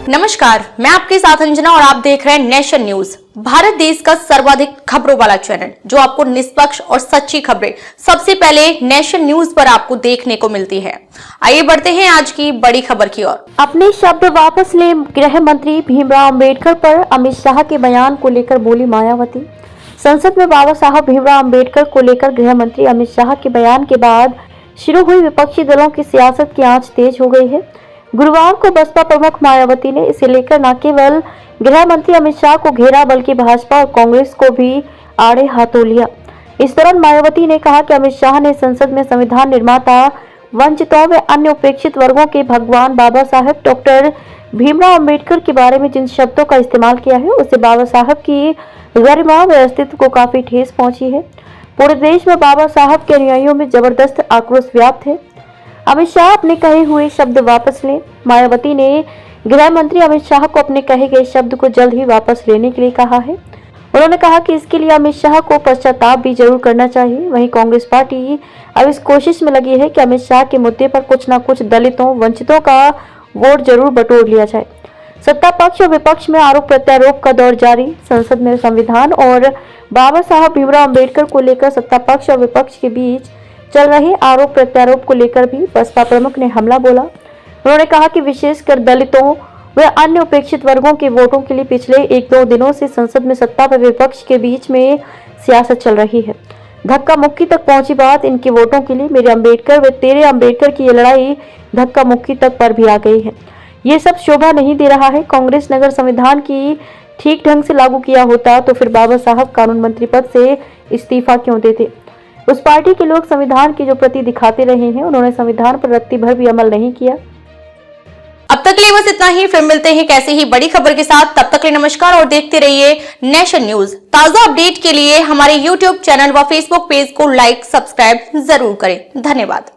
नमस्कार, मैं आपके साथ अंजना और आप देख रहे हैं नेशन न्यूज, भारत देश का सर्वाधिक खबरों वाला चैनल जो आपको निष्पक्ष और सच्ची खबरें सबसे पहले नेशन न्यूज पर आपको देखने को मिलती है। आइए बढ़ते हैं आज की बड़ी खबर की ओर। अपने शब्द वापस ले गृह मंत्री भीमराव अम्बेडकर पर अमित शाह के बयान को लेकर बोली मायावती। संसद में बाबा साहब भीमराव अम्बेडकर को लेकर गृह मंत्री अमित शाह के बयान के बाद शुरू हुई विपक्षी दलों की सियासत की आंच तेज हो गई है। गुरुवार को बसपा प्रमुख मायावती ने इसे लेकर न केवल गृह मंत्री अमित शाह को घेरा बल्कि भाजपा और कांग्रेस को भी आड़े हाथों लिया। इस दौरान मायावती ने कहा कि अमित शाह ने संसद में संविधान निर्माता, वंचितों व अन्य उपेक्षित वर्गों के भगवान बाबा साहेब डॉक्टर भीमराव अम्बेडकर के बारे में जिन शब्दों का इस्तेमाल किया है उससे बाबा साहब की गरिमा व अस्तित्व को काफी ठेस पहुंची है। पूरे देश में बाबा साहब के अनुयायियों में जबरदस्त आक्रोश व्याप्त है। अमित शाह अपने कहे हुए शब्द वापस लें। मायावती ने गृह मंत्री अमित शाह को अपने कहे गए शब्द को जल्द ही वापस लेने के लिए कहा है। उन्होंने कहा कि इसके लिए अमित शाह को पश्चाताप भी जरूर करना चाहिए। वहीं कांग्रेस पार्टी अब इस कोशिश में लगी है कि अमित शाह के मुद्दे पर कुछ न कुछ दलितों, वंचितों का वोट जरूर बटोर लिया जाए। सत्ता पक्ष और विपक्ष में आरोप प्रत्यारोप का दौर जारी। संसद में संविधान और बाबा साहब भीमराव अम्बेडकर को लेकर सत्ता पक्ष और विपक्ष के बीच चल रहे आरोप प्रत्यारोप को लेकर भी बसपा प्रमुख ने हमला बोला। उन्होंने कहा कि विशेषकर दलितों व अन्य उपेक्षित वर्गों के वोटों के लिए पिछले 1-2 दिनों से संसद में सत्ता व विपक्ष के बीच में सियासत चल रही है। धक्का मुक्की तक पहुंची बात इनके वोटों के लिए मेरे अम्बेडकर व तेरे अम्बेडकर की ये लड़ाई धक्का मुक्की तक पर भी आ गई है। ये सब शोभा नहीं दे रहा है। कांग्रेस ने अगर संविधान की ठीक ढंग से लागू किया होता तो फिर बाबा साहब कानून मंत्री पद से इस्तीफा क्यों देते। उस पार्टी के लोग संविधान की जो प्रति दिखाते रहे हैं, उन्होंने संविधान पर रत्ती भर भी अमल नहीं किया। अब तक के लिए बस इतना ही, फिर मिलते हैं कैसे ही बड़ी खबर के साथ। तब तक के लिए नमस्कार और देखते रहिए नेशन न्यूज। ताजा अपडेट के लिए हमारे YouTube चैनल व Facebook पेज को लाइक, सब्सक्राइब जरूर करें। धन्यवाद।